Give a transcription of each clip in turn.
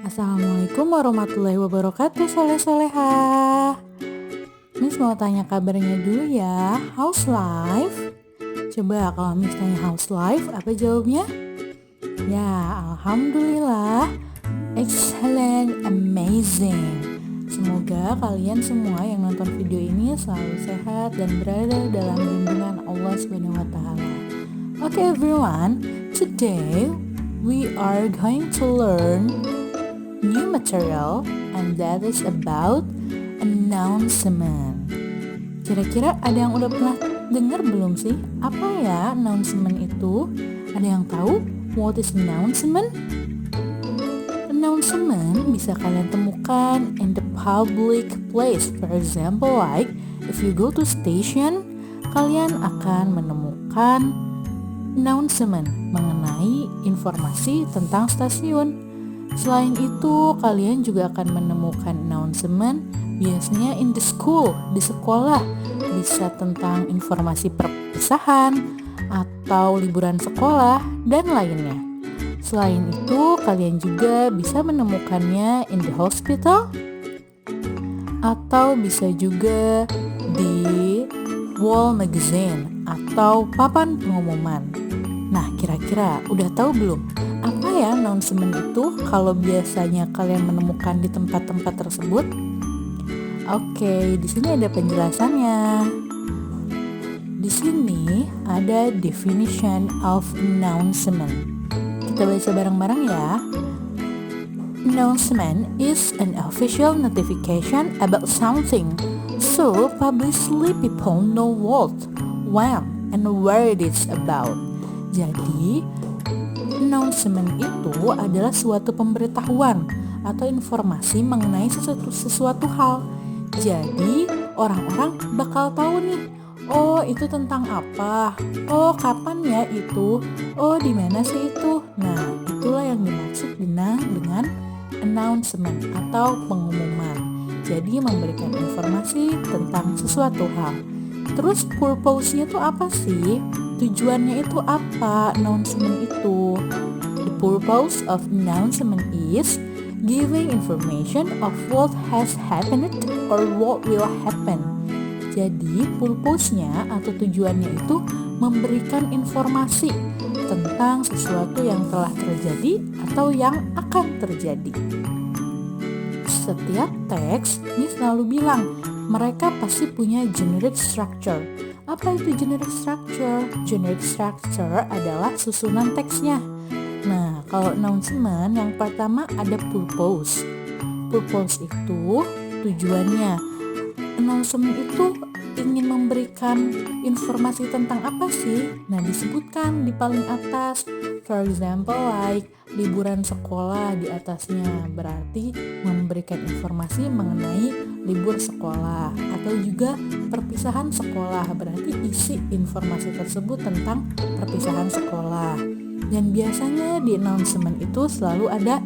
Assalamualaikum warahmatullahi wabarakatuh, soleh-solehah. Miss mau tanya kabarnya dulu ya. How's life? Coba kalau Miss tanya how's life, apa jawabnya? Ya, alhamdulillah, excellent, amazing. Semoga kalian semua yang nonton video ini selalu sehat dan berada dalam lindungan Allah Subhanahu wa taala. Okay everyone, today we are going to learn new material, and that is about announcement. Kira-kira ada yang udah pernah dengar belum sih? Apa ya announcement itu? Ada yang tahu what is announcement? Announcement bisa kalian temukan in the public place. For example, like if you go to station, kalian akan menemukan announcement mengenai informasi tentang stasiun. Selain itu, kalian juga akan menemukan announcement biasanya in the school, di sekolah. Bisa tentang informasi perpisahan atau liburan sekolah dan lainnya. Selain itu, kalian juga bisa menemukannya in the hospital atau bisa juga di wall magazine atau papan pengumuman. Nah, kira-kira udah tahu belum? Apa ya announcement itu kalau biasanya kalian menemukan di tempat-tempat tersebut? Oke, di sini ada penjelasannya. Di sini ada definition of announcement. Kita baca bareng-bareng ya. Announcement is an official notification about something, so publicly people know what, when, and where it is about. Jadi, announcement itu adalah suatu pemberitahuan atau informasi mengenai sesuatu hal. Jadi, orang-orang bakal tahu nih, oh itu tentang apa? Oh kapan ya itu? Oh di mana sih itu? Nah, itulah yang dimaksud dengan announcement atau pengumuman. Jadi, memberikan informasi tentang sesuatu hal. Terus purpose-nya itu apa sih? Tujuannya itu apa announcement itu? The purpose of announcement is giving information of what has happened or what will happen. Jadi purpose-nya atau tujuannya itu memberikan informasi tentang sesuatu yang telah terjadi atau yang akan terjadi. Setiap teks Miss selalu bilang mereka pasti punya generic structure. Apa itu generic structure? Generic structure adalah susunan teksnya. Nah, kalau announcement yang pertama ada purpose. Purpose itu tujuannya. Announcement itu ingin memberikan informasi tentang apa sih? Nah, disebutkan di paling atas. For example, like liburan sekolah di atasnya, berarti memberikan informasi mengenai libur sekolah, atau juga perpisahan sekolah, berarti isi informasi tersebut tentang perpisahan sekolah. Dan biasanya di announcement itu selalu ada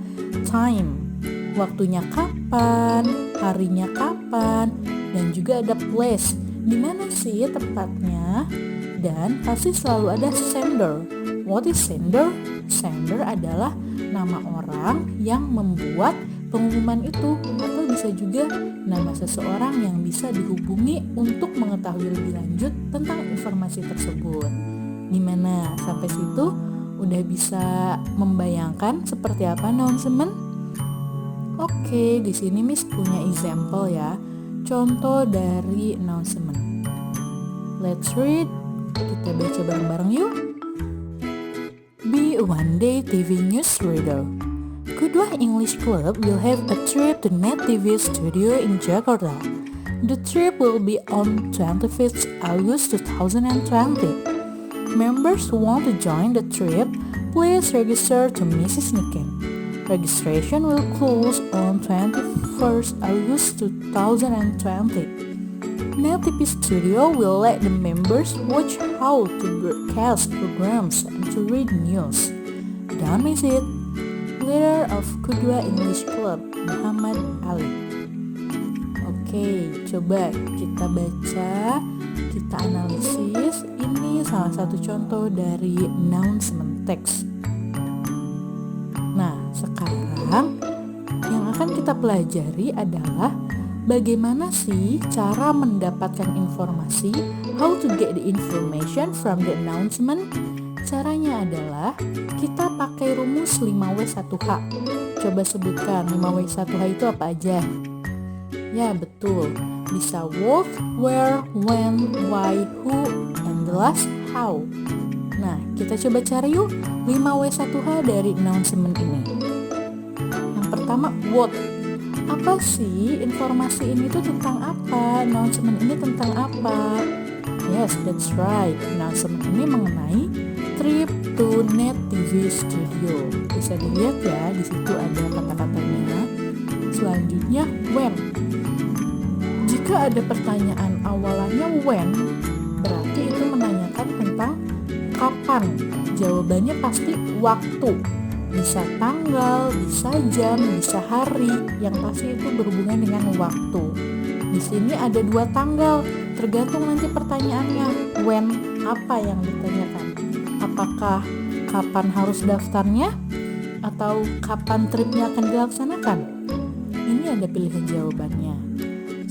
time, waktunya kapan, harinya kapan, dan juga ada place, di mana sih tepatnya, dan pasti selalu ada sender. What is sender? Sender adalah nama orang yang membuat pengumuman itu, atau bisa juga nama seseorang yang bisa dihubungi untuk mengetahui lebih lanjut tentang informasi tersebut. Gimana? Sampai situ udah bisa membayangkan seperti apa announcement? Oke, di sini Miss punya example ya. Contoh dari announcement. Let's read. Kita baca bareng-bareng yuk. Be one day TV news reader. Kudwa English Club will have a trip to Net TV studio in Jakarta. The trip will be on 25th August 2020. Members who want to join the trip, please register to Mrs. Niken. Registration will close on 21st August 2020. Net TV Studio will let the members watch how to broadcast programs and to read news. Don't miss it. Leader of Kudwa English Club, Muhammad Ali. Oke, coba kita baca, kita analisis. Ini salah satu contoh dari announcement text. Nah, sekarang akan kita pelajari adalah bagaimana sih cara mendapatkan informasi, how to get the information from the announcement. Caranya adalah kita pakai rumus 5W1H. Coba sebutkan 5W1H itu apa aja? Ya betul, bisa what, where, when, why, who, and the last how. Nah, kita coba cari yuk 5W1H dari announcement ini. Yang pertama, what. Apa sih informasi ini tuh tentang apa? Announcement ini tentang apa? Yes, that's right. Announcement ini mengenai trip to Net TV Studio. Bisa dilihat ya, di situ ada kata-katanya. Selanjutnya, when. Jika ada pertanyaan awalannya when, berarti itu menanyakan tentang kapan. Jawabannya pasti waktu. Bisa tanggal, bisa jam, bisa hari, yang pasti itu berhubungan dengan waktu. Di sini ada 2 tanggal, tergantung nanti pertanyaannya. When, apa yang ditanyakan? Apakah kapan harus daftarnya? Atau kapan tripnya akan dilaksanakan? Ini ada pilihan jawabannya.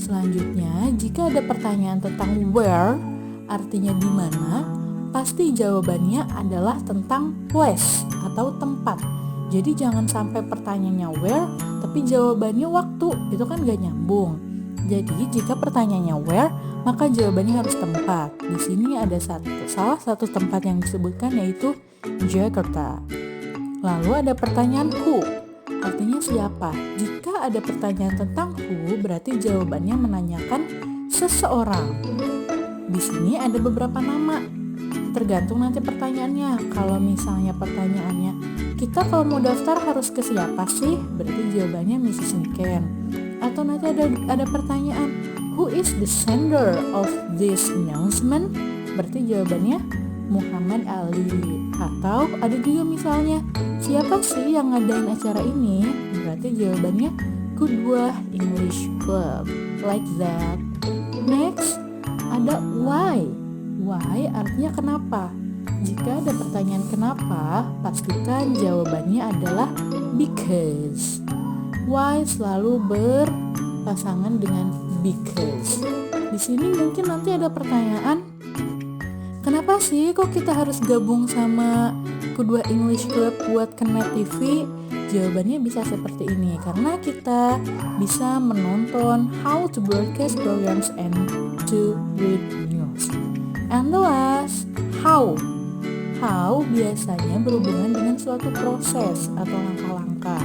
Selanjutnya, jika ada pertanyaan tentang where, artinya di mana, pasti jawabannya adalah tentang place atau tempat. Jadi jangan sampai pertanyaannya where, tapi jawabannya waktu. Itu kan gak nyambung. Jadi jika pertanyaannya where, maka jawabannya harus tempat. Di sini ada salah satu tempat yang disebutkan yaitu Jakarta. Lalu ada pertanyaan who, artinya siapa. Jika ada pertanyaan tentang who, berarti jawabannya menanyakan seseorang. Di sini ada beberapa nama. Tergantung nanti pertanyaannya. Kalau misalnya pertanyaannya, kita kalau mau daftar harus ke siapa sih? Berarti jawabannya Mrs. Niken. Atau nanti ada pertanyaan, who is the sender of this announcement? Berarti jawabannya Muhammad Ali. Atau ada juga misalnya, siapa sih yang ngadain acara ini? Berarti jawabannya Qudwah English Club. Like that. Next, ada why. Why artinya kenapa. Jika ada pertanyaan kenapa, pastikan jawabannya adalah because. Why selalu berpasangan dengan because. Di sini mungkin nanti ada pertanyaan, kenapa sih kok kita harus gabung sama Qudwah English Club buat ke Net TV? Jawabannya bisa seperti ini, karena kita bisa menonton how to broadcast programs and to read news. And the last, how. How biasanya berhubungan dengan suatu proses atau langkah-langkah.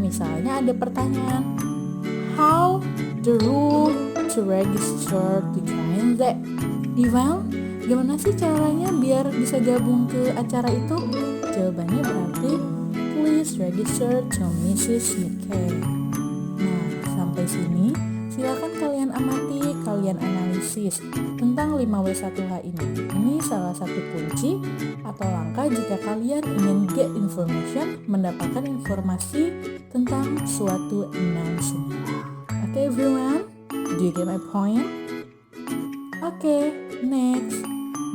Misalnya ada pertanyaan, how the rule to register to join the event? Gimana sih caranya biar bisa gabung ke acara itu? Jawabannya berarti please register to Mrs. Niken. Nah, sampai sini silakan kalian amati, kalian analisis tentang 5W1H ini. Ini salah satu kunci atau langkah jika kalian ingin get information, mendapatkan informasi tentang suatu announcement. Okay everyone, do you get my point? Okay, next.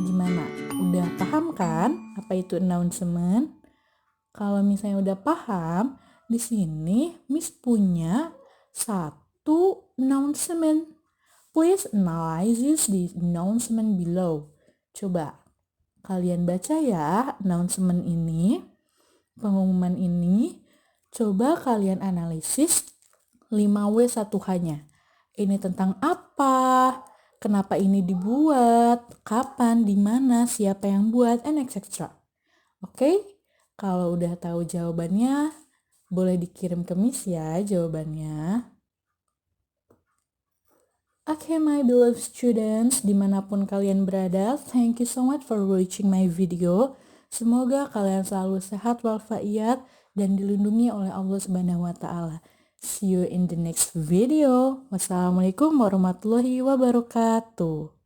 Gimana? Udah paham kan apa itu announcement? Kalau misalnya udah paham, di sini Miss punya satu announcement. Please analyze the announcement below. Coba kalian baca ya announcement ini, pengumuman ini. Coba kalian analisis 5W1H-nya. Ini tentang apa? Kenapa ini dibuat? Kapan? Di mana? Siapa yang buat? And etc. Oke? Kalau udah tahu jawabannya, boleh dikirim ke Miss ya jawabannya. Okay, my beloved students, dimanapun kalian berada, thank you so much for watching my video. Semoga kalian selalu sehat walafiat dan dilindungi oleh Allah Subhanahu wa Ta'ala. See you in the next video. Wassalamualaikum warahmatullahi wabarakatuh.